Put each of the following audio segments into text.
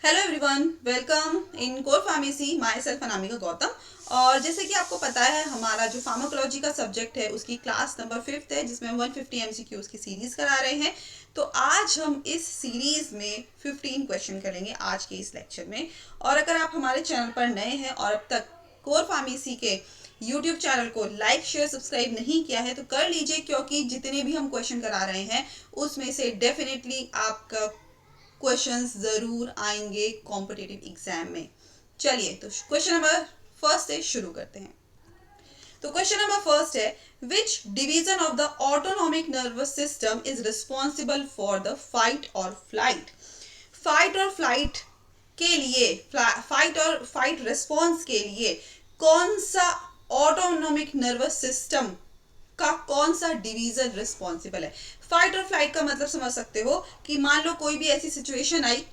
Hello everyone, welcome in core pharmacy. My self Anamika Gautam. और जैसे कि आपको पता है, हमारा जो फार्माकोलॉजी का सब्जेक्ट है उसकी क्लास नंबर 5 है, जिसमें 150 एमसीक्यूज की सीरीज करा रहे हैं। तो आज हम इस सीरीज में 15 क्वेश्चन करेंगे आज के इस लेक्चर में। और अगर आप हमारे चैनल पर नए हैं और अब तक कोर फार्मेसी के यूट्यूब चैनल को लाइक शेयर सब्सक्राइब नहीं किया है तो कर लीजिए, क्योंकि जितने भी हम क्वेश्चन करा रहे हैं उसमें से डेफिनेटली आपका क्वेश्चंस जरूर आएंगे कॉम्पिटिटिव एग्जाम में। चलिए, तो क्वेश्चन नंबर फर्स्ट से शुरू करते हैं। तो क्वेश्चन नंबर फर्स्ट है, which division of the autonomic nervous system is responsible for the fight or flight. Fight or flight के लिए, फाइट रिस्पॉन्स के लिए कौन सा ऑटोनॉमिक नर्वस सिस्टम का कौन सा डिवीजन रिस्पॉन्सिबल है। फाइट और फ्लाइट का मतलब समझ सकते हो कि मान लो कोई भी ऐसी सिचुएशन आई,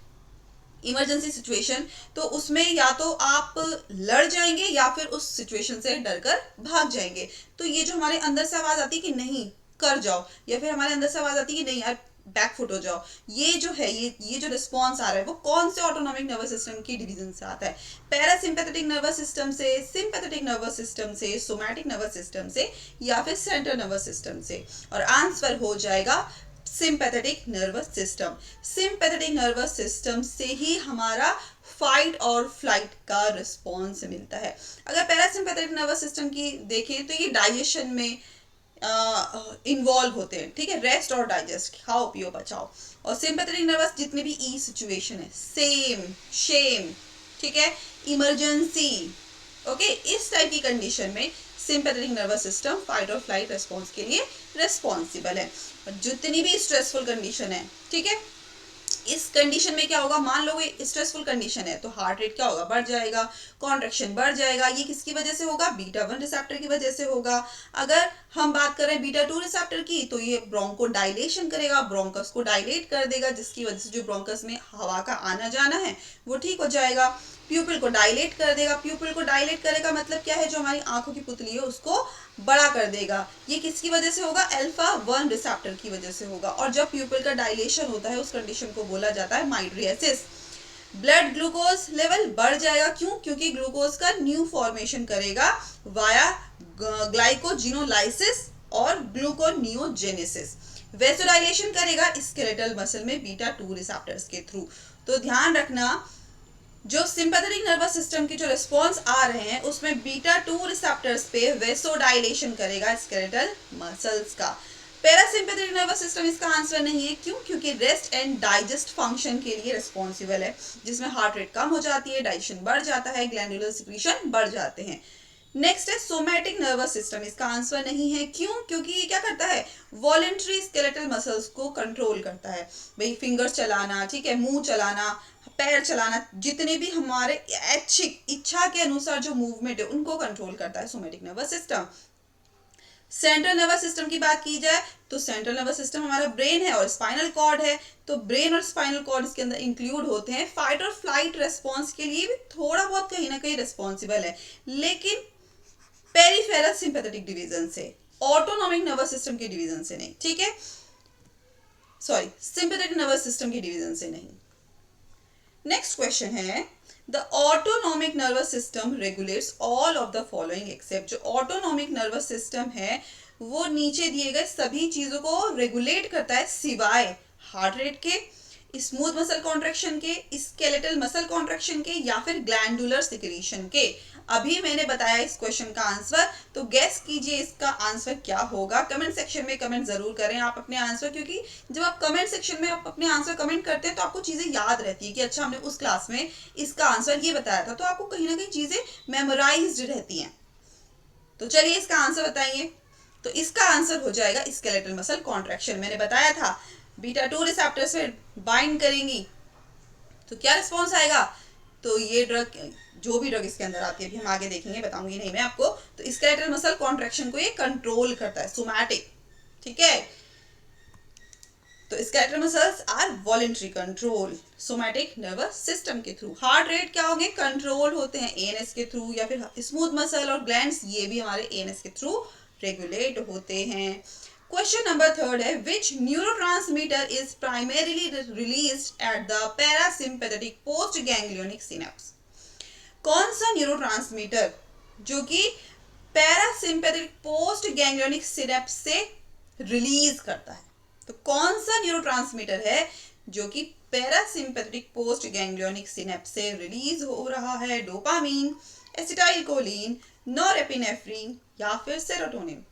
इमरजेंसी सिचुएशन, तो उसमें या तो आप लड़ जाएंगे या फिर उस सिचुएशन से डरकर भाग जाएंगे। तो ये जो हमारे अंदर से आवाज आती है कि नहीं कर जाओ, या फिर हमारे अंदर से आवाज आती है कि नहीं यार बैकफुट हो जाओ, ये जो है ये जो रिस्पॉन्स आ रहा है वो कौन से ऑटोनॉमिक नर्वस सिस्टम की डिवीजन से आता है। पैरासिम्पैथेटिक नर्वस सिस्टम से, सिंपैथेटिक नर्वस सिस्टम से, सोमैटिक नर्वस सिस्टम से, या फिर सेंट्रल नर्वस सिस्टम से। और आंसर हो जाएगा sympathetic nervous system. Sympathetic nervous system से ही हमारा फाइट और फ्लाइट का रिस्पॉन्स मिलता है। अगर पैरासिम्पैथेटिक नर्वस सिस्टम की देखें तो ये डाइजेशन में इन्वॉल्व होते हैं, ठीक है, रेस्ट और डाइजेस्ट, खाओ पियो बचाओ। और सिंपैथेटिक नर्वस जितने भी ई सिचुएशन है, सेम शेम, ठीक है, इमरजेंसी, ओके, इस टाइप की कंडीशन में sympathetic nervous system fight or flight response के लिए रिस्पॉन्सिबल है। और जितनी भी स्ट्रेसफुल कंडीशन है, ठीक है, इस कंडीशन में क्या होगा, मान लो कोई स्ट्रेसफुल कंडीशन है तो हार्ट रेट क्या होगा, बढ़ जाएगा, कॉन्ट्रैक्शन बढ़ जाएगा। ये किसकी वजह से होगा, बीटा 1 रिसेप्टर की वजह से होगा। अगर हम बात करें बीटा 2 रिसेप्टर की, तो ये ब्रोंको डायलेशन करेगा, ब्रोंकस को डायलेट कर देगा, जिसकी वजह से जो ब्रोंकस में हवा का आना जाना है वो ठीक हो जाएगा। प्यूपिल को डायलेट कर देगा, प्यूपिल को डायलेट करेगा मतलब क्या है, जो हमारी आंखों की पुतली है उसको बड़ा कर देगा। ये किसकी वजह से होगा, अल्फा 1 रिसेप्टर की वजह से होगा। और जब प्यूपिल का डायलेशन होता है उस कंडीशन को बोला जाता है माइड्रियासिस। ब्लड ग्लूकोज लेवल बढ़ जाएगा, क्यों, क्योंकि ग्लूकोज का न्यू फॉर्मेशन करेगा वाया ग्लाइकोजिनोलाइसिस और ग्लूकोनियोजेनेसिस। वेसोडाइलेशन करेगा स्केलेटल मसल में बीटा 2 रिसेप्टर्स के थ्रू। तो ध्यान रखना, जो सिंपैथेटिक नर्वस सिस्टम के जो रिस्पॉन्स आ रहे हैं उसमें बीटा 2 रिसेप्टर्स पे वेसोडाइलेशन करेगा स्केलेटल मसल्स का। पैरासिम्पैथेटिक नर्वस सिस्टम इसका आंसर नहीं है, क्यों, क्योंकि रेस्ट एंड डाइजेस्ट फंक्शन के लिए रिस्पॉन्सिबल है, जिसमें हार्ट रेट कम हो जाती है, डाइजेशन बढ़ जाता है, ग्लैंडुलर सिक्रीशन बढ़ जाते हैं। नेक्स्ट है सोमैटिक नर्वस सिस्टम, इसका आंसर नहीं है, क्यों, क्योंकि ये क्या करता है, वॉलेंट्री स्केलेटल मसल्स को कंट्रोल करता है। भाई फिंगर्स चलाना, ठीक है, मुंह चलाना, पैर चलाना, जितने भी हमारे ऐच्छिक इच्छा के अनुसार जो मूवमेंट है उनको कंट्रोल करता है somatic nervous system. Central nervous system की बात की जाए तो सेंट्रल नर्वस सिस्टम हमारा ब्रेन है और स्पाइनल कॉर्ड है। तो ब्रेन और स्पाइनल कॉर्ड इसके अंदर इंक्लूड होते हैं। फाइट और फ्लाइट रेस्पॉन्स के लिए भी थोड़ा बहुत कहीं ना कहीं रिस्पॉन्सिबल है, लेकिन पेरिफेरल सिंपैथेटिक डिवीजन से, ऑटोनॉमिक नर्वस सिस्टम के डिवीजन से नहीं, ठीक है, सॉरी, सिंपैथेटिक नर्वस सिस्टम के डिवीजन से नहीं। नेक्स्ट क्वेश्चन है, the autonomic nervous system regulates all of the following except. जो ऑटोनॉमिक नर्वस सिस्टम है वो नीचे दिए गए सभी चीजों को रेगुलेट करता है, सिवाय हार्ट रेट के, स्मूथ मसल कॉन्ट्रैक्शन के, स्केलेटल मसल कॉन्ट्रैक्शन के, या फिर ग्लैंडुलर सिक्रीशन के। अभी मैंने बताया इस क्वेश्चन का आंसर, तो गेस कीजिए इसका आंसर क्या होगा। कमेंट सेक्शन में कमेंट जरूर करें आप अपने आंसर, क्योंकि जब आप कमेंट सेक्शन में आप अपने आंसर कमेंट करते हैं तो आपको चीजें याद रहती है कि अच्छा हमने उस क्लास में इसका आंसर ये बताया था, तो आपको कहीं ना कहीं चीजें मेमोराइज्ड रहती हैं। तो चलिए इसका आंसर बताइए। तो इसका आंसर हो जाएगा स्केलेटल मसल कॉन्ट्रैक्शन। मैंने बताया था बीटा 2 रिसेप्टर से बाइंड करेंगी तो क्या रिस्पॉन्स आएगा। तो ये ड्रग, जो भी ड्रग इसके अंदर आती है, अभी हम आगे देखेंगे, बताऊंगी नहीं मैं आपको। तो स्केलेटल मसल कॉन्ट्रैक्शन को ये कंट्रोल करता है, सोमैटिक, ठीक है। तो skeletal muscles are voluntary control somatic nervous system के थ्रू। हार्ट रेट क्या होंगे, कंट्रोल होते हैं एएनएस के थ्रू, या फिर स्मूथ मसल और ग्लैंड्स ये भी हमारे एएनएस के थ्रू रेगुलेट होते हैं। क्वेश्चन नंबर 3 है which neurotransmitter is primarily released at the parasympathetic post ganglionic synapse. कौन सा न्यूरोट्रांसमीटर जो कि पैरासिम्पैथेटिक पोस्ट गैंग्लियोनिक सिनेप्स से रिलीज करता है, तो कौन सा न्यूरोट्रांसमीटर है जो कि पैरासिम्पैथेटिक पोस्ट गैंग्लियोनिक सिनेप्स से रिलीज हो रहा है? डोपामीन, एसिटाइलकोलिन, नॉरएपिनेफ्रिन या फिर सेरोटोनिन?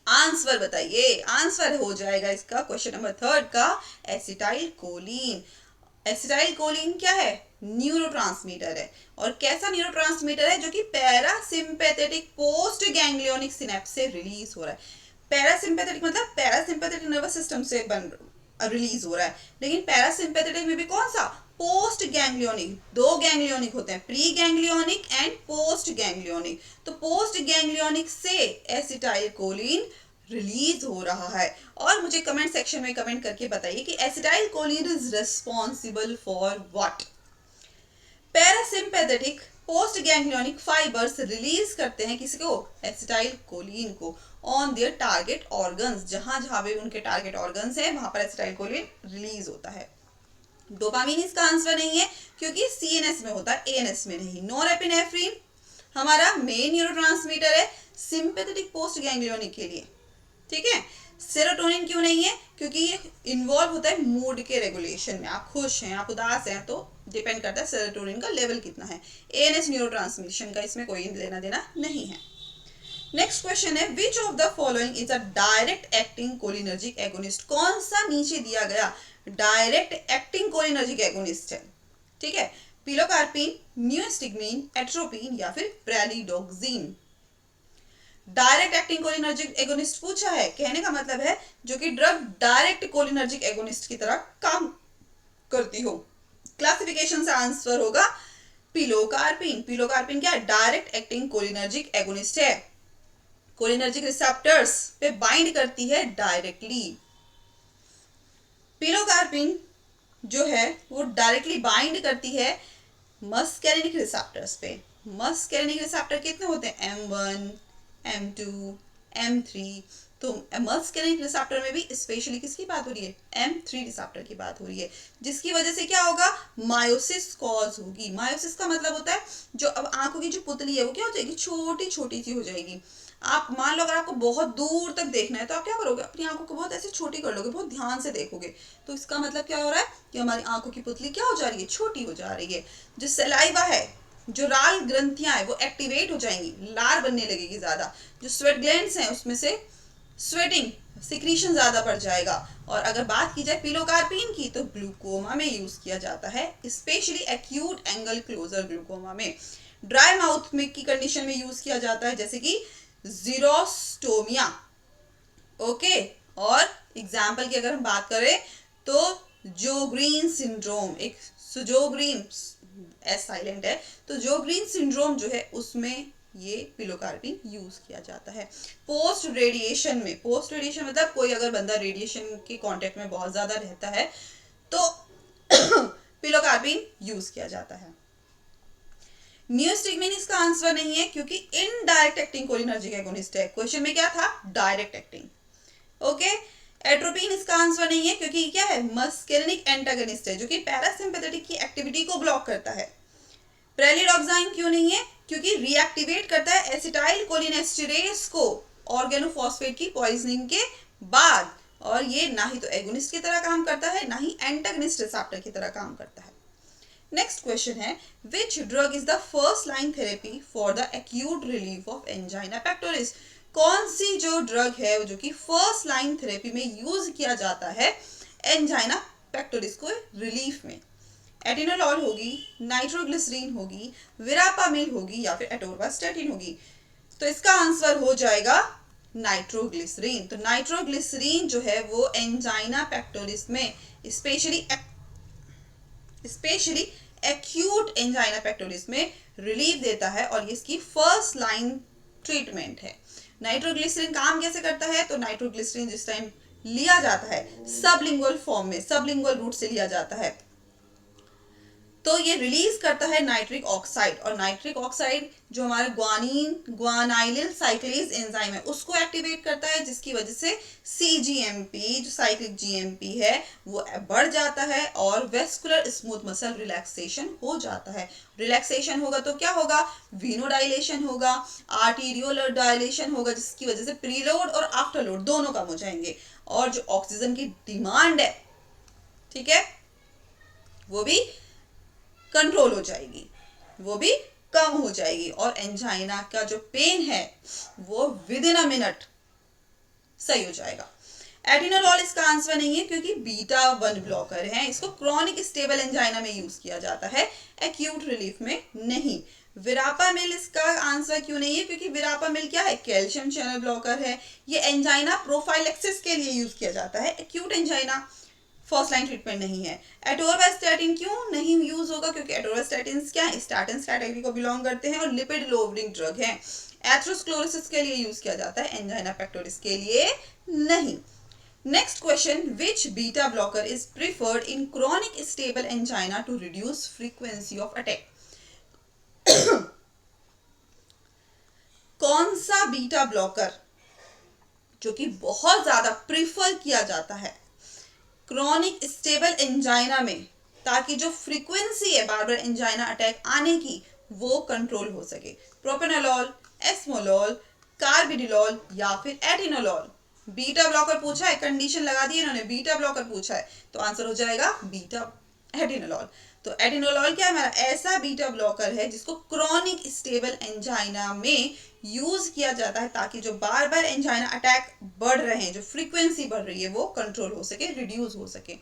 आंसर बताइए। आंसर हो जाएगा इसका क्वेश्चन नंबर 3 का एसिटाइलकोलिन। एसिटाइलकोलिन क्या है? न्यूरोट्रांसमीटर है। और कैसा न्यूरोट्रांसमीटर है? जो कि पैरासिम्पैथेटिक पोस्ट गैंग्लियोनिक सिनेप्स से रिलीज हो रहा है। पैरासिम्पैथेटिक मतलब पैरासिम्पैथेटिक नर्वस सिस्टम से रिलीज हो रहा है, लेकिन पैरासिम्पैथेटिक में भी कौन सा? Post ganglionic. 2 गैंग्लियोनिक होते हैं, pre ganglionic and post ganglionic. तो पोस्ट गैंग्लियोनिक से एसिटाइलकोलिन रिलीज हो रहा है। और मुझे कमेंट सेक्शन में कमेंट करके बताइए कि acetylcholine is responsible for what? Parasympathetic post ganglionic fibres release करते हैं किसको? एसिटाइलकोलिन को ऑन देयर टारगेट ऑर्गन्स। जहां जहां भी उनके टारगेट ऑर्गन्स हैं वहां पर एसिटाइलकोलिन रिलीज होता है। डोपामीन इसका आंसर नहीं है क्योंकि सीएनएस में होता है, एएनएस में नहीं। नॉरएपिनेफ्रिन हमारा मेन न्यूरोट्रांसमीटर है सिंपैथेटिक पोस्ट गैंग्लियोनिक के लिए, ठीक है। सेरोटोनिन क्यों नहीं है? क्योंकि ये इन्वॉल्व होता है मूड के रेगुलेशन में। आप खुश हैं, आप उदास हैं, तो डिपेंड करता है सेरोटोनिन का लेवल कितना है। एएनएस न्यूरोट्रांसमिशन का इसमें कोई लेना देना नहीं है। नेक्स्ट क्वेश्चन है which of the following is a direct acting cholinergic agonist. कौन सा नीचे दिया गया डायरेक्ट एक्टिंग कोलिनर्जिक एगोनिस्ट है? ठीक है, पिलोकार्पिन, न्यूस्टिग्मीन, एट्रोपिन या फिर प्रेलिडोक्सिन। डायरेक्ट एक्टिंग कोलिनर्जिक एगोनिस्ट पूछा है, कहने का मतलब है जो कि ड्रग डायरेक्ट कोलिनर्जिक एगोनिस्ट की तरह काम करती हो। क्लासिफिकेशन से आंसर होगा पिलोकार्पिन। पिलोकार्पिन क्या है? डायरेक्ट एक्टिंग कोलिनर्जिक एगोनिस्ट है, कोलिनर्जिक रिसेप्टर्स पे बाइंड करती है डायरेक्टली। पिलोकार्पिन जो है वो डायरेक्टली बाइंड करती है मस्केरिनिक रिसेप्टर्स पे। मस्केरिनिक रिसेप्टर कितने होते हैं? M1, M2, M3। तो मस्केरिनिक रिसेप्टर में भी स्पेशली किसकी बात हो रही है? M3 रिसेप्टर की बात हो रही है, जिसकी वजह से क्या होगा? मायोसिस कॉज होगी। मायोसिस का मतलब होता है जो अब आंखों की जो पुतली है वो क्या हो जाएगी? छोटी छोटी सी हो जाएगी। आप मान लो अगर आपको बहुत दूर तक देखना है तो आप क्या करोगे? अपनी आंखों को बहुत ऐसे छोटी कर लोगे, बहुत ध्यान से देखोगे। तो इसका मतलब क्या हो रहा है कि हमारी आंखों की पुतली क्या हो जा रही है? छोटी हो जा रही है। जो सलाइवा है, जो लाल ग्रंथियां है वो एक्टिवेट हो जाएंगी, लार बनने लगेगी ज्यादा। जो स्वेट ग्लैंड्स हैं उसमें से स्वेटिंग सिक्रीशन ज्यादा बढ़ जाएगा। और अगर बात की जाए पिलोकार्पिन की तो ग्लूकोमा में यूज किया जाता है, specially acute angle closure glaucoma में। ड्राई माउथ में की कंडीशन में यूज किया जाता है, जैसे कि जीरोस्टोमिया। ओके, और एग्जाम्पल की अगर हम बात करें तो जोग्रीन सिंड्रोम, एक सुजोग्रीन एस साइलेंट है, तो जोग्रीन सिंड्रोम जो है उसमें ये पिलोकार्पिन यूज किया जाता है। पोस्ट रेडिएशन में, पोस्ट रेडिएशन मतलब कोई अगर बंदा रेडिएशन के कांटेक्ट में बहुत ज्यादा रहता है तो पिलोकार्पिन यूज किया जाता है। न्यूस्टिग्मीन इसका आंसर नहीं है क्योंकि इनडायरेक्ट एक्टिंग कोलिनर्जिक एगोनिस्ट है। क्वेश्चन में क्या था? Direct acting. ओके, एट्रोपिन इसका आंसर नहीं है क्योंकि क्या है? मस्केरिनिक एंटागनिस्ट है जो कि पैरासिम्पैथेटिक की एक्टिविटी को ब्लॉक करता है। प्रेलिडोक्साइन क्यों नहीं है? क्योंकि रिएक्टिवेट करता है एसिटाइल कोलिनेस्टेरेज को ऑर्गेनोफॉस्फेट की पॉइजनिंग के बाद, और ये ना ही तो एगोनिस्ट की तरह काम करता है ना ही एंटागनिस्ट रिसेप्टर की तरह काम करता है। नेक्स्ट क्वेश्चन है which drug is the first line therapy for the acute relief of angina pectoris. कौन सी जो ड्रग है जो कि फर्स्ट लाइन थेरेपी में यूज किया जाता है एंजाइना पेक्टोरिस को रिलीफ में? एटिनोलॉल होगी, नाइट्रोग्लिसरीन होगी, विरापामिल होगी या फिर एटोरवास्टैटिन होगी? तो इसका आंसर हो जाएगा नाइट्रोग्लिसरीन। तो नाइट्रोग्लिसरीन जो है वो एंजाइना पेक्टोरिस में स्पेशली एक्यूट एंजाइना पेक्टोरिस में रिलीफ देता है और ये इसकी फर्स्ट लाइन ट्रीटमेंट है। नाइट्रोग्लिसरीन काम कैसे करता है? तो नाइट्रोग्लिसरीन जिस टाइम लिया जाता है सबलिंगुअल फॉर्म में, सबलिंगुअल रूट से लिया जाता है, तो ये रिलीज करता है नाइट्रिक ऑक्साइड, और नाइट्रिक ऑक्साइड जो हमारे ग्वानिल साइक्लेज एंजाइम है उसको एक्टिवेट करता है, जिसकी वजह से सीजीएमपी जो साइक्लिक जीएमपी है वो बढ़ जाता है और वेस्कुलर स्मूथ मसल रिलैक्सेशन हो जाता है। रिलैक्सेशन होगा तो क्या होगा, वीनोडाइलेशन होगा, आर्टीरियोलर डायलेशन होगा, जिसकी वजह से प्रीलोड और आफ्टर लोड दोनों कम हो जाएंगे, और जो ऑक्सीजन की डिमांड है, ठीक है, वो भी कंट्रोल हो जाएगी, वो भी कम हो जाएगी, और एंजाइना का जो पेन है वो विद इन अ मिनट सही हो जाएगा। एटिनोलॉल इसका आंसर नहीं है क्योंकि बीटा 1 ब्लॉकर है, इसको क्रॉनिक स्टेबल एंजाइना में यूज किया जाता है, एक्यूट रिलीफ में नहीं। विरापामिल इसका आंसर क्यों नहीं है, क्योंकि विरापामिल क्या है, कैल्शियम चैनल ब्लॉकर है, ये एंजाइना प्रोफाइलेक्सिस के लिए यूज किया जाता है, acute angina first line treatment नहीं है। एटोरवास्टैटिन क्यों नहीं यूज होगा, क्योंकि एटोरवास्टैटिन क्या है, स्टैटिन कैटेगरी को बिलोंग करते हैं और लिपिड लोवरिंग ड्रग है। एथेरोस्क्लेरोसिस के लिए यूज किया जाता है, एंजाइना पेक्टोरिस के लिए नहीं। Next question, which beta blocker is preferred in chronic stable angina to reduce frequency of attack? कौन सा बीटा ब्लॉकर जो कि बहुत ज्यादा प्रिफर किया जाता है क्रॉनिक स्टेबल एंजाइना में, ताकि जो फ्रीक्वेंसी है बार बार एंजाइना अटैक आने की वो कंट्रोल हो सके? प्रोपेनोलॉल, एस्मोलॉल, कार्बिडिलॉल या फिर एटिनोलॉल? बीटा ब्लॉकर पूछा है, कंडीशन लगा दी इन्होंने, बीटा ब्लॉकर पूछा है, तो आंसर हो जाएगा बीटा एटिनोलॉल। तो एटिनोलॉल क्या है, हमारा ऐसा बीटा ब्लॉकर है जिसको क्रॉनिक स्टेबल एंजाइना में यूज किया जाता है, ताकि जो बार बार एंजाइना अटैक बढ़ रहे हैं, जो फ्रीक्वेंसी बढ़ रही है वो कंट्रोल हो सके, रिड्यूस हो सके।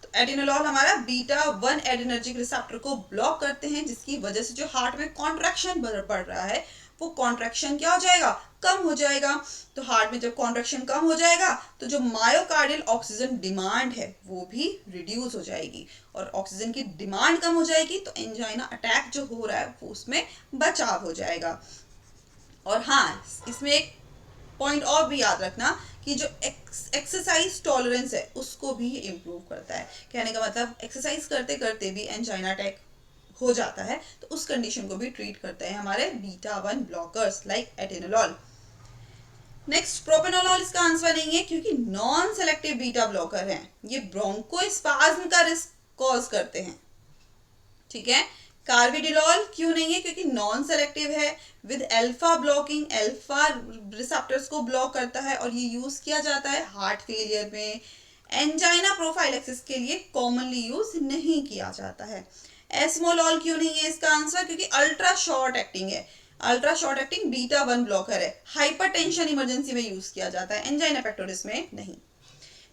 तो एटिनोलॉल हमारा बीटा 1 एड्रेनर्जिक रिसेप्टर को ब्लॉक करते हैं, जिसकी वजह से जो हार्ट में कॉन्ट्रैक्शन बढ़ रहा है वो कॉन्ट्रैक्शन क्या हो जाएगा, कम हो जाएगा। तो हार्ट में जब कॉन्ट्रैक्शन कम हो जाएगा तो जो मायोकार्डियल ऑक्सीजन डिमांड है वो भी रिड्यूस हो जाएगी, और ऑक्सीजन की डिमांड कम हो जाएगी तो एंजाइना अटैक जो हो रहा है वो उसमें बचाव हो जाएगा। और हाँ, इसमें एक पॉइंट और भी याद रखना कि जो एक्सरसाइज टॉलरेंस है उसको भी इम्प्रूव करता है। कहने का मतलब एक्सरसाइज करते करते भी एंजाइना अटैक हो जाता है तो उस कंडीशन को भी ट्रीट करते हैं हमारे beta 1 blockers like atenolol. Next, propranolol इसका आंसर नहीं है क्योंकि नॉन सेलेक्टिव बीटा ब्लॉकर है, ये ब्रोंकोस्पाज्म का रिस्क कॉज करते हैं, ठीक है। कार्बिडिलॉल क्यों नहीं है, क्योंकि नॉन सेलेक्टिव है, with alpha blocking, alpha receptors को ब्लॉक करता है, और ये यूज किया जाता है हार्ट फेलियर में। एंजाइना प्रोफाइलेक्सिस के लिए कॉमनली यूज नहीं किया जाता है। एस्मोलॉल क्यों नहीं है इसका आंसर, क्योंकि अल्ट्रा शॉर्ट एक्टिंग है, ultra short acting beta 1 blocker है, हाइपरटेंशन इमरजेंसी में यूज किया जाता है, एंजाइना पेक्टोरिस में नहीं।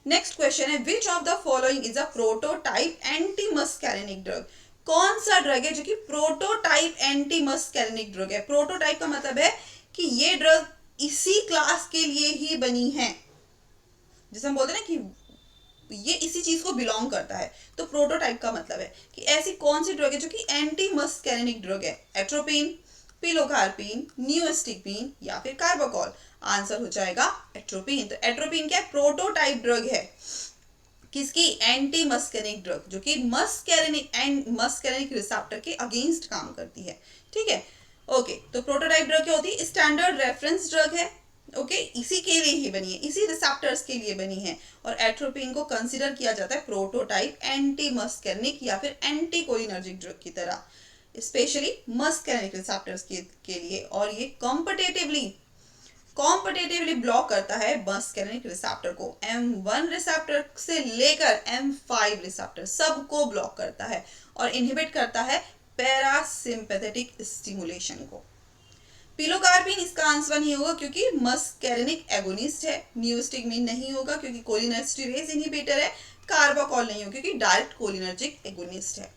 नेक्स्ट क्वेश्चन है, which of the following is a prototype anti muscarinic drug? कौन सा ड्रग है जो कि प्रोटोटाइप एंटी मस्कैरिनिक ड्रग है? प्रोटोटाइप का मतलब है कि ये ड्रग इसी क्लास के लिए ही बनी है, जैसे हम बोलते हैं ना कि ये इसी चीज को बिलोंग करता है, तो प्रोटोटाइप का मतलब है कि ऐसी कौन सी ड्रग है जो कि एंटी मस्कैरिनिक ड्रग है? एट्रोपिन, पिलोकार्पिन, न्यूस्टिकपिन या फिर कार्बाकोल? आंसर हो जाएगा एट्रोपिन। तो एट्रोपिन क्या है, प्रोटोटाइप ड्रग है किसकी, एंटी मस्कैरिनिक ड्रग, जो कि मस्कैरिनिक रिसेप्टर के अगेंस्ट काम करती है, ठीक है। ओके, तो प्रोटोटाइप ड्रग क्या होती है, स्टैंडर्ड रेफरेंस ड्रग है, ओके, इसी के लिए ही बनी है, इसी रिसेप्टर्स के लिए बनी है, और एट्रोपिन को कंसीडर किया जाता है प्रोटोटाइप एंटी मस्कैरिनिक या फिर एंटी कोलिनर्जिक ड्रग की तरह, स्पेशली मस्कैरिनिक रिसेप्टर्स के लिए, और ये कॉम्पिटेटिवली ब्लॉक करता है मस्कैरिनिक रिसेप्टर को, M1 रिसेप्टर से लेकर M5 रिसेप्टर सबको ब्लॉक करता है और इनहिबिट करता है पैरासिम्पैथेटिक स्टिमुलेशन को। पिलोकार्पिन इसका आंसर नहीं होगा क्योंकि मस्कैरिनिक एगोनिस्ट है। न्यूस्टिकमिन नहीं होगा क्योंकि कोलिनेस्टेरेज इनहिबिटर है। कार्बाकोल नहीं होगा क्योंकि डायरेक्ट कोलिनर्जिक एगोनिस्ट है।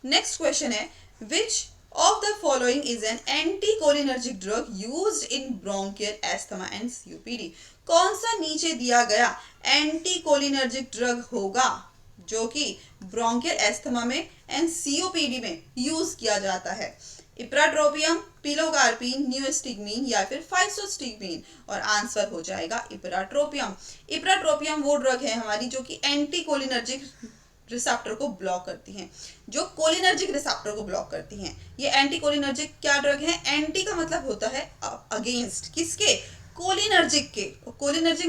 नेक्स्ट क्वेश्चन है, विच of the following is an anticholinergic drug used in bronchial asthma and COPD? कौन सा नीचे दिया गया एंटीकोलिनर्जिक ड्रग होगा जो कि ब्रोंकियल एस्थमा में एंड COPD में यूज किया जाता है? इप्राट्रोपियम, पिलोकार्पिन, न्यूस्टिकमिन या फिर फाइसोस्टिकमिन? और आंसर हो जाएगा इप्राट्रोपियम। इप्राट्रोपियम वो ड्रग है हमारी जो कि एंटीकोलिनर्जिक रिसेप्टर को ब्लॉक करती हैं, जो कोलिनर्जिक रिसेप्टर को ब्लॉक करती हैं। ये एंटी कोलिनर्जिक क्या ड्रग है? एंटी का मतलब होता है अगेंस्ट, किसके? कोलिनर्जिक के। कोलिनर्जिक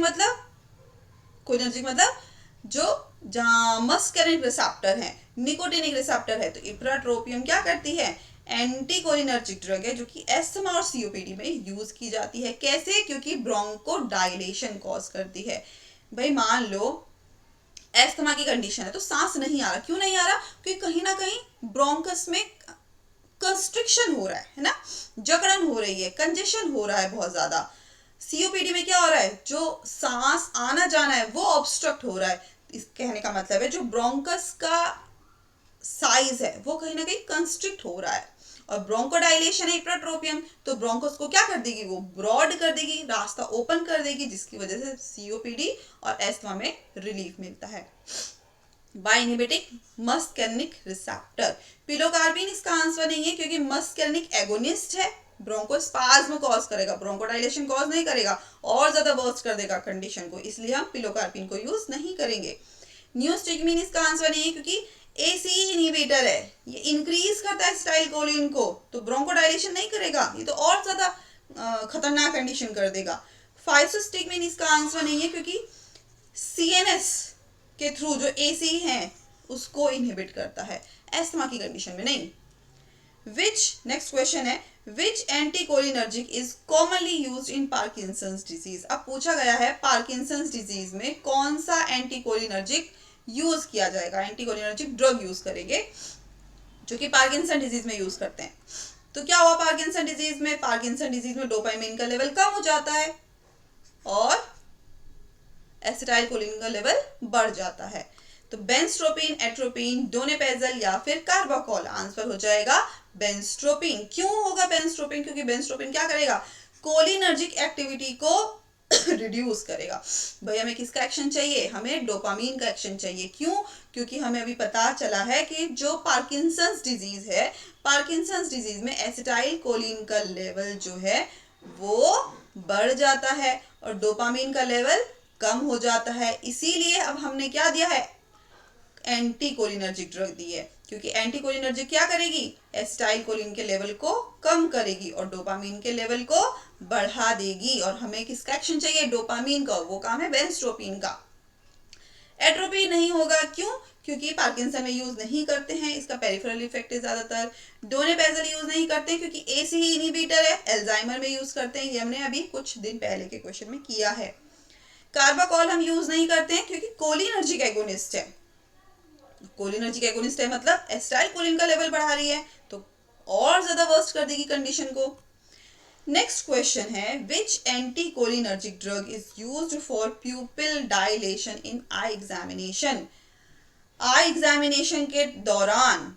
मतलब जो जहाँ मस्करिनिक रिसेप्टर है, निकोटिनिक रिसेप्टर है, तो इप्राट्रोपियम क्या करती है? एंटी कोलिनर्जिक ड्रग है, जो कि एस्थमा और सीओपीडी में यूज की जाती है। कैसे? क्योंकि ब्रोंको डायलेशन कॉज करती है। भाई मान लो एस्थमा की कंडीशन है, तो सांस नहीं आ रहा। क्यों नहीं आ रहा? क्योंकि कहीं ना कहीं ब्रोंकस में कंस्ट्रिक्शन हो रहा है ना, जकड़न हो रही है, कंजेशन हो रहा है बहुत ज्यादा। सीओपीडी में क्या हो रहा है? जो सांस आना जाना है वो ऑब्स्ट्रक्ट हो रहा है। इस कहने का मतलब है जो ब्रोंकस का साइज है वो कहीं ना कहीं कंस्ट्रिक्ट हो रहा है, और ब्रोंकोडाइलेशन है इप्राट्रोपियम, तो ब्रोंकोस को क्या कर देगी? वो ब्रॉड कर देगी, रास्ता ओपन कर देगी, जिसकी वजह से सीओपीडी और एस्थमा में रिलीफ मिलता है। By inhibiting muscarinic receptor. Pilocarpine इसका आंसर नहीं है, क्योंकि मस्करिनिक एगोनिस्ट है, ब्रोंकोस्पाज्म कॉज करेगा, ब्रोंकोडाइलेशन कॉज नहीं करेगा, और ज्यादा वर्स्ट कर देगा कंडीशन को, इसलिए हम पिलोकार्बिन को यूज नहीं करेंगे। न्यूस्टिग्मिन इसका आंसर नहीं है, क्योंकि एसीई इनहिबिटर है, ये इंक्रीज करता है एसिटाइलकोलिन को, तो ब्रोंकोडाइलेशन नहीं करेगा, ये तो और ज्यादा खतरनाक कंडीशन कर देगा। फाइसोस्टिग्मिन इसका आंसर नहीं है, क्योंकि सीएनएस के थ्रू जो एसी है उसको इनहिबिट करता है, एस्थमा की कंडीशन में नहीं। नेक्स्ट क्वेश्चन है, which anticholinergic is commonly used in Parkinson's disease. अब पूछा गया है पार्किंसंस डिजीज में कौन सा एंटीकोलिनर्जिक यूज किया जाएगा, एंटीकोलिनर्जिक ड्रग यूज करेंगे जो कि पार्किंसन डिजीज में यूज करते हैं। तो क्या हुआ पार्किंसन डिजीज में? पार्किंसन डिजीज में डोपामिन का लेवल कम हो जाता है और एसिटाइलकोलिन का लेवल बढ़ जाता है। तो बेंस्ट्रोपिन, एट्रोपिन, डोनेपेजल या फिर कार्बाकोल, आंसर हो जाएगा बेंस्ट्रोपिन। क्यों होगा बेंस्ट्रोपिन? क्योंकि बेंस्ट्रोपिन क्या करेगा? कोलिनर्जिक एक्टिविटी को रिड्यूस करेगा। भाई हमें किसका एक्शन चाहिए? हमें डोपामीन का एक्शन चाहिए। क्यों? क्योंकि हमें अभी पता चला है कि जो पार्किंसंस डिजीज है, पार्किंसंस डिजीज में एसिटाइलकोलिन का लेवल जो है वो बढ़ जाता है और डोपामीन का लेवल कम हो जाता है। इसीलिए अब हमने क्या दिया है? एंटीकोलिनर्जिक ड्रग दी है, क्योंकि एंटीकोलिनर्जिक क्या करेगी? एसिटाइलकोलिन के लेवल को कम करेगी और डोपामीन के लेवल को बढ़ा देगी। और हमें किसका एक्शन चाहिए? डोपामीन का, वो काम है बेंस्ट्रोपिन का। एट्रोपिन नहीं होगा, क्यों? क्योंकि पार्किंसन में यूज नहीं करते हैं, इसका पेरिफेरल इफेक्ट है ज्यादातर। डोनेपेजल यूज नहीं करते हैं क्योंकि एसी इनहिबिटर है, एल्जाइमर में यूज करते हैं, ये हमने अभी कुछ दिन पहले के क्वेश्चन में किया है। कार्बाकोल हम यूज नहीं करते हैं क्योंकि कोलिनर्जिक एगोनिस्ट है। कोलिनर्जिक एगोनिस्ट है मतलब एसिटाइलकोलिन का लेवल बढ़ा रही है, तो और ज्यादा वर्स्ट कर देगी कंडीशन को। नेक्स्ट क्वेश्चन है, which anticholinergic drug is used for pupil dilation in eye examination. Eye examination के दौरान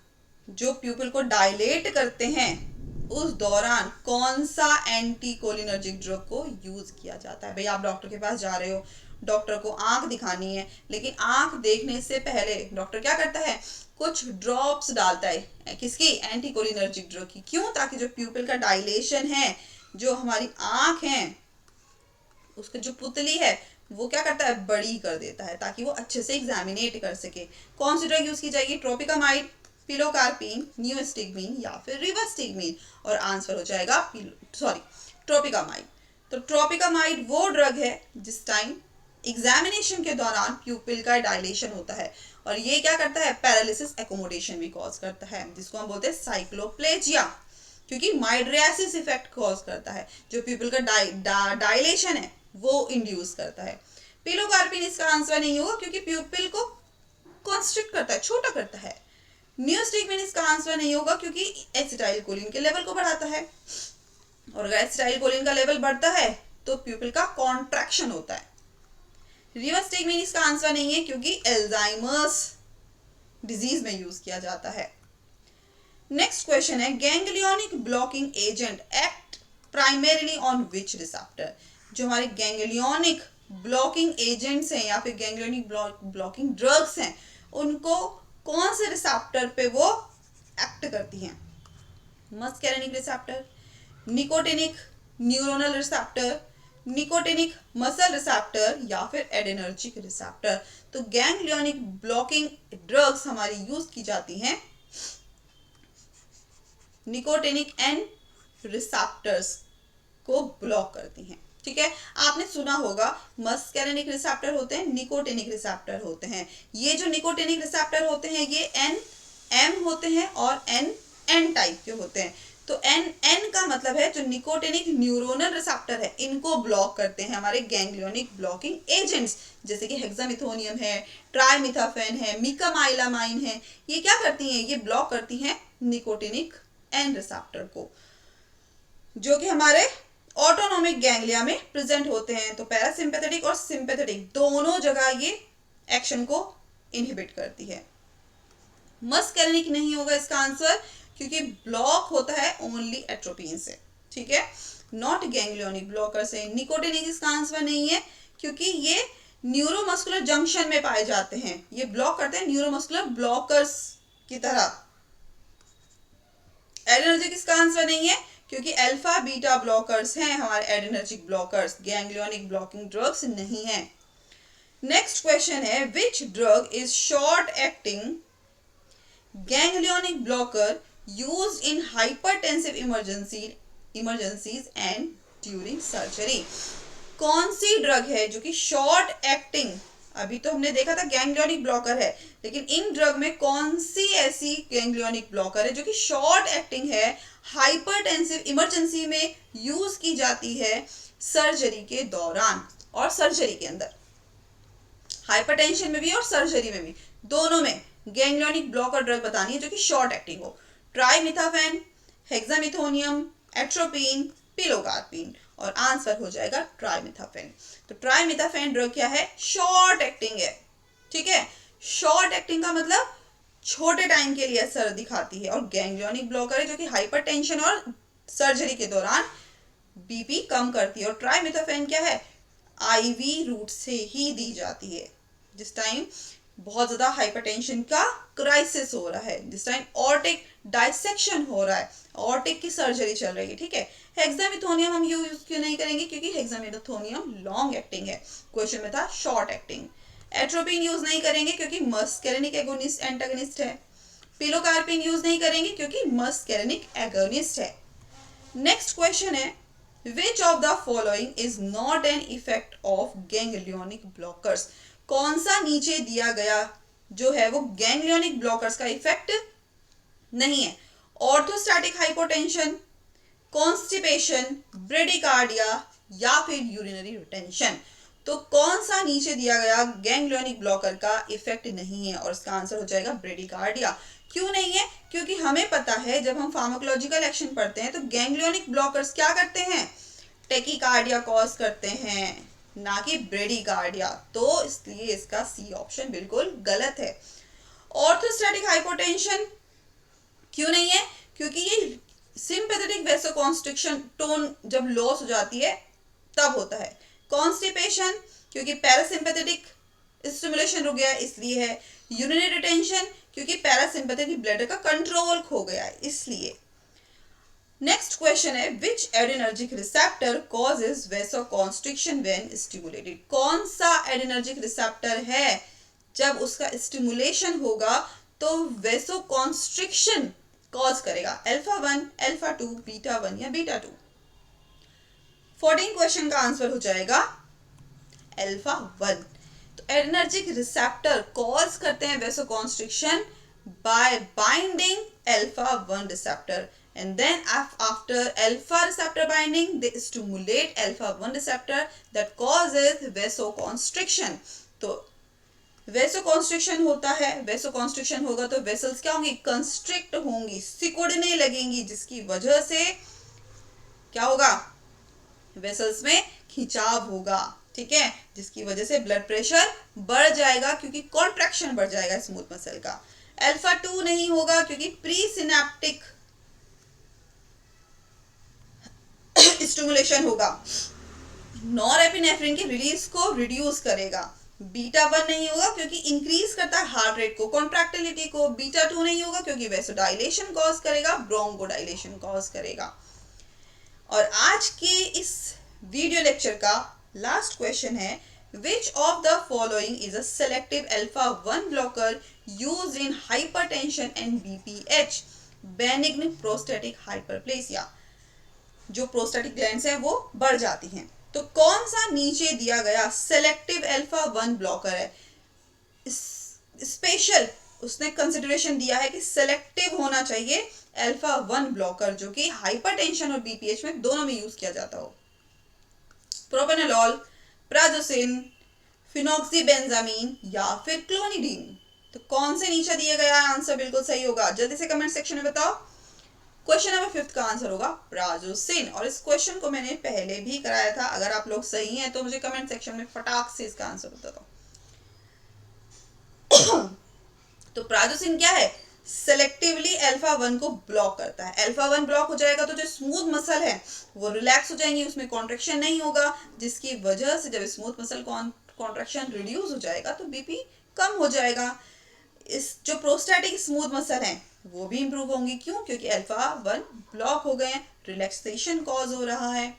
जो प्यूपिल को डायलेट करते हैं उस दौरान कौन सा एंटीकोलिनर्जिक ड्रग को यूज किया जाता है? भाई आप डॉक्टर के पास जा रहे हो, डॉक्टर को आंख दिखानी है, लेकिन आंख देखने से पहले डॉक्टर क्या करता है? कुछ ड्रॉप्स डालता है, किसकी? एंटीकोलिनर्जिक ड्रग की। क्यों? ताकि जो प्यूपिल का डायलेशन है, जो हमारी आंख है उसका जो पुतली है वो क्या करता है? बड़ी कर देता है, ताकि वो अच्छे से एग्जामिनेट कर सके। कौन सी ड्रग यूज की जाएगी? ट्रोपिकामाइड, पिलोकार्पिन, न्यूस्टिग्मिन या फिर रिवास्टिग्मिन, और आंसर हो जाएगा ट्रोपिकामाइड। तो ट्रोपिकामाइड वो ड्रग है जिस टाइम एग्जामिनेशन के दौरान प्यूपिल का डायलेशन होता है, और ये क्या करता है? पैरालिसिस एकोमोडेशन भी कॉज करता है, जिसको हम बोलते हैं साइक्लोप्लेजिया, क्योंकि माइड्रियासिस इफेक्ट कॉज करता है, जो प्यूपिल का डायलेशन है वो इंड्यूस करता है। पिलोकार्पिन इसका आंसर नहीं होगा क्योंकि प्यूपिल को कॉन्स्ट्रिक्ट करता है, छोटा करता है। न्यूस्टिग्मिन इसका आंसर नहीं होगा क्योंकि एसिटाइलकोलिन के लेवल को बढ़ाता है, और अगर एसिटाइलकोलिन का लेवल बढ़ता है तो प्यूपिल का कॉन्ट्रैक्शन होता है। रिवास्टिग्मिन इसका आंसर नहीं है क्योंकि एल्जाइमर्स डिजीज में यूज किया जाता है। नेक्स्ट क्वेश्चन है, ganglionic blocking agent act primarily on which receptor. जो हमारे गैंग्लियोनिक ब्लॉकिंग एजेंट्स हैं या फिर गैंग्लियोनिक ब्लॉकिंग ड्रग्स हैं, उनको कौन से रिसेप्टर पे वो एक्ट करती हैं? Muscarinic receptor, nicotinic neuronal receptor, nicotinic muscle receptor या फिर एडिनर्जिक रिसेप्टर। तो गैंग्लियोनिक ब्लॉकिंग ड्रग्स हमारी यूज की जाती हैं निकोटिनिक एंड रिसेप्टर्स को ब्लॉक करती हैं। ठीक है, आपने सुना होगा मस्केरेनिक रिसेप्टर होते हैं, निकोटिनिक रिसेप्टर होते हैं। ये जो निकोटिनिक रिसेप्टर होते हैं ये एन होते हैं और एन टाइप के होते हैं। तो एन का मतलब है जो निकोटिनिक न्यूरोनल रिसेप्टर है इनको ब्लॉक करते हैं हमारे गैंग्लियोनिक ब्लॉकिंग एजेंट्स, जैसे कि हेक्सामिथोनियम है, ट्राइमिथाफेन है, मीकामाइलामाइन है। ये क्या करती हैं, ये ब्लॉक करती हैं निकोटिनिक एन रिसेप्टर को, जो कि हमारे ऑटोनोमिक गैंग्लिया में प्रेजेंट होते हैं। तो पैरासिम्पैथेटिक और सिंपैथेटिक दोनों जगह ये एक्शन को इनहिबिट करती है। मस्केरेनिक नहीं होगा इसका आंसर, क्योंकि ब्लॉक होता है ओनली एट्रोपिन से। ठीक है, नॉट गैंग्लियोनिक ब्लॉकर से। निकोटिनिक इसका आंसर नहीं है, क्योंकि ये न्यूरोमस्कुलर जंक्शन में पाए जाते हैं, ये ब्लॉक करते हैं न्यूरोमस्कुलर ब्लॉकर्स की तरह। एडिनर्जिक इसका आंसर नहीं है, क्योंकि अल्फा बीटा ब्लॉकर्स हैं हमारे adrenergic blockers, ganglionic blocking drugs नहीं है। नेक्स्ट क्वेश्चन है, which drug is short acting ganglionic blocker used in hypertensive emergencies and during surgery. कौन सी ड्रग है जो कि शॉर्ट एक्टिंग, अभी तो हमने देखा था गैंग्लियोनिक ब्लॉकर है, लेकिन इन ड्रग में कौन सी ऐसी गैंग्लियोनिक ब्लॉकर है जो कि शॉर्ट एक्टिंग है, हाइपरटेंसिव इमरजेंसी में यूज की जाती है सर्जरी के दौरान और सर्जरी के अंदर। हाइपरटेंशन में भी और सर्जरी में भी, दोनों में गैंग्लियोनिक ब्लॉकर ड्रग बतानी है जो कि शॉर्ट एक्टिंग हो। ट्राइमिथाफेन, हेक्सामिथोनियम, एट्रोपिन, पिलोकार्पिन, और आंसर हो जाएगा ट्राइमिथाफेन। तो ट्राइमिथाफेन ड्रग क्या है, शॉर्ट एक्टिंग है। ठीक है, शॉर्ट एक्टिंग का मतलब छोटे टाइम के लिए असर दिखाती है, और गैंग्लियोनिक ब्लॉकर है जो कि हाइपरटेंशन और सर्जरी के दौरान बीपी कम करती है। और ट्राइमिथाफेन क्या है, आईवी रूट से ही दी जाती है जिस टाइम बहुत ज्यादा हाइपरटेंशन का क्राइसिस हो रहा है, जिस टाइम ऑर्टिक डाइसेक्शन हो रहा है, ऑर्टिक की सर्जरी चल रही है। ठीक है, हेक्सामिथोनियम हम यूज क्यों नहीं करेंगे, क्योंकि हेक्सामिथोनियम लॉन्ग एक्टिंग है, क्वेश्चन में था शॉर्ट एक्टिंग। एट्रोपिन यूज नहीं करेंगे क्योंकि मस्केरेनिक एगोनिस्ट एंटागनिस्ट है। पिलोकार्पिन यूज नहीं करेंगे क्योंकि मस्केरेनिक एगोनिस्ट है। नेक्स्ट क्वेश्चन है, which of the following is not an effect of ganglionic blockers. कौन सा नीचे दिया गया जो है वो गैंग्लियोनिक ब्लॉकर्स का इफेक्ट नहीं है। ऑर्थोस्टैटिक हाइपोटेंशन, कॉन्स्टिपेशन, ब्रेडिकार्डिया या फिर यूरिनरी रिटेंशन। तो कौन सा नीचे दिया गया गैंग्लियोनिक ब्लॉकर का इफेक्ट नहीं है, और इसका आंसर हो जाएगा ब्रेडिकार्डिया। क्यों नहीं है, क्योंकि हमें पता है जब हम फार्माकोलॉजिकल एक्शन पढ़ते हैं तो गैंग्लियोनिक ब्लॉकर्स क्या करते हैं, टेकिकार्डिया कॉज करते हैं, ना कि ब्रेडिकार्डिया। तो इसलिए इसका सी ऑप्शन बिल्कुल गलत है। ऑर्थोस्टैटिक हाइपोटेंशन क्यों नहीं है, क्योंकि ये सिंपैथेटिक वेसोकॉन्स्ट्रिक्शन टोन जब लॉस हो जाती है तब होता है। कॉन्स्टिपेशन क्योंकि पैरासिम्पैथेटिक स्टिमुलेशन रुक गया इसलिए है। यूरिनरी रिटेंशन क्योंकि पैरासिम्पैथेटिक ब्लड का कंट्रोल खो गया है इसलिए। नेक्स्ट क्वेश्चन है, which adrenergic receptor causes vasoconstriction when stimulated. कौन सा एडिनर्जिक रिसेप्टर है जब उसका स्टिमुलेशन होगा तो वेसोकॉन्स्ट्रिक्शन कॉज करेगा, अल्फा 1, अल्फा 2, बीटा 1 या बीटा 2। 14 क्वेश्चन का आंसर हो जाएगा अल्फा 1। तो एडिनर्जिक रिसेप्टर कॉज करते हैं vasoconstriction by binding alpha 1 receptor, and then after alpha receptor binding they stimulate alpha 1 receptor that causes vasoconstriction। तो वेसोकॉन्स्ट्रिक्शन होता है, वेसोकॉन्स्ट्रिक्शन होगा तो वेसल्स क्या होंगी, कंस्ट्रिक्ट होंगी, सिकुड़ने लगेंगी, जिसकी वजह से क्या होगा, वेसल्स में खिंचाव होगा। ठीक है, जिसकी वजह से ब्लड प्रेशर बढ़ जाएगा क्योंकि कॉन्ट्रैक्शन बढ़ जाएगा स्मूथ मसल का। अल्फा 2 नहीं होगा क्योंकि प्री सिनेप्टिक स्टिमुलेशन होगा, नॉरएपिनेफ्रिन की रिलीज को रिड्यूस करेगा। बीटा 1 नहीं होगा क्योंकि इंक्रीज करता है हार्ट रेट को, कॉन्ट्रैक्टिलिटी को। बीटा 2 नहीं होगा क्योंकि वैसोडाइलेशन कॉज करेगा, ब्रोंकोडाइलेशन कॉज करेगा। और आज के इस वीडियो लेक्चर का लास्ट क्वेश्चन है, which of the following is a selective alpha 1 blocker used in hypertension and BPH, benign prostatic hyperplasia, जो प्रोस्टेटिक ग्लैंड्स हैं वो बढ़ जाती हैं। तो कौन सा नीचे दिया गया सेलेक्टिव अल्फा 1 ब्लॉकर है? स्पेशल उसने कंसिडरेशन दिया है कि सेलेक्टिव होना चाहिए अल्फा 1 ब्लॉकर, जो कि हाइपरटेंशन और बीपीएच में दोनों में यूज किया जाता हो। प्रोपेनोलॉल, प्राजोसिन, फिनॉक्सीबेंजामीन या फिर क्लोनिडीन। तो कौन से नीचे दिए गया आंसर बिल्कुल सही होगा? जल्दी से कमेंट सेक्शन में बताओ। क्वेश्चन नंबर 5 का आंसर होगा प्राजोसिन। और इस क्वेश्चन को मैंने पहले भी कराया था। अगर आप लोग सही हैं तो मुझे कमेंट सेक्शन में फटाक से इसका आंसर बता दो। तो प्राजोसिन क्या है? सेलेक्टिवली अल्फा 1 को ब्लॉक करता है। अल्फा 1 ब्लॉक हो जाएगा तो जो स्मूथ मसल है वो रिलैक्स हो जाएंगी, उसमें कॉन्ट्रैक्शन नहीं होगा, जिसकी वजह से जब स्मूथ मसल कॉन्ट्रैक्शन रिड्यूस हो जाएगा तो बीपी कम हो जाएगा। इस जो प्रोस्टैटिक स्मूथ मसल है वो भी इंप्रूव होंगी। क्यों? क्योंकि अल्फा 1 ब्लॉक हो गए, रिलैक्सेशन कॉज हो रहा है।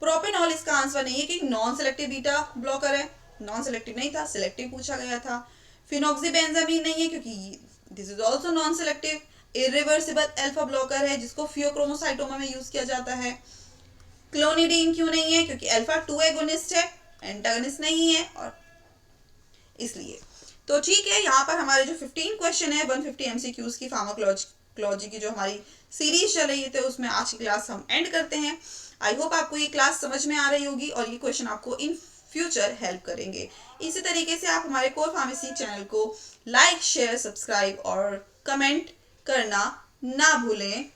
प्रोपेनॉल इसका आंसर नहीं है कि नॉन सेलेक्टिव बीटा ब्लॉकर है, नॉन सेलेक्टिव नहीं था, सिलेक्टिव पूछा गया था। फिनॉक्सीबेंजामीन नहीं है क्योंकि this is also non selective, irreversible alpha blocker है जिसको फियोक्रोमोसाइटोमा में यूज किया जाता है। क्लोनिडीन क्यों नहीं है? क्योंकि अल्फा 2 एगोनिस्ट है, एंटागोनिस्ट नहीं है, और इसलिए। तो ठीक है, यहाँ पर हमारे जो 15 क्वेश्चन है 150 एमसीक्यूज की फार्माकोलॉजी की जो हमारी सीरीज चल रही थी उसमें आज की क्लास हम एंड करते हैं। आई होप आपको ये क्लास समझ में आ रही होगी और ये क्वेश्चन आपको इन फ्यूचर हेल्प करेंगे। इसी तरीके से आप हमारे कोर फार्मेसी चैनल को लाइक, शेयर, सब्सक्राइब और कमेंट करना ना भूलें।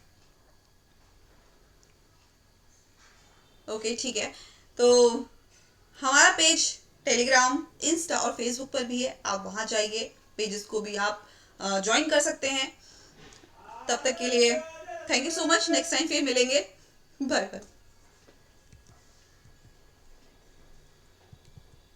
ओके ठीक है, तो हमारा पेज टेलीग्राम, इंस्टा और फेसबुक पर भी है, आप वहां जाइए, पेजेस को भी आप ज्वाइन कर सकते हैं। तब तक के लिए thank you so much, next time फिर मिलेंगे, बाय बाय।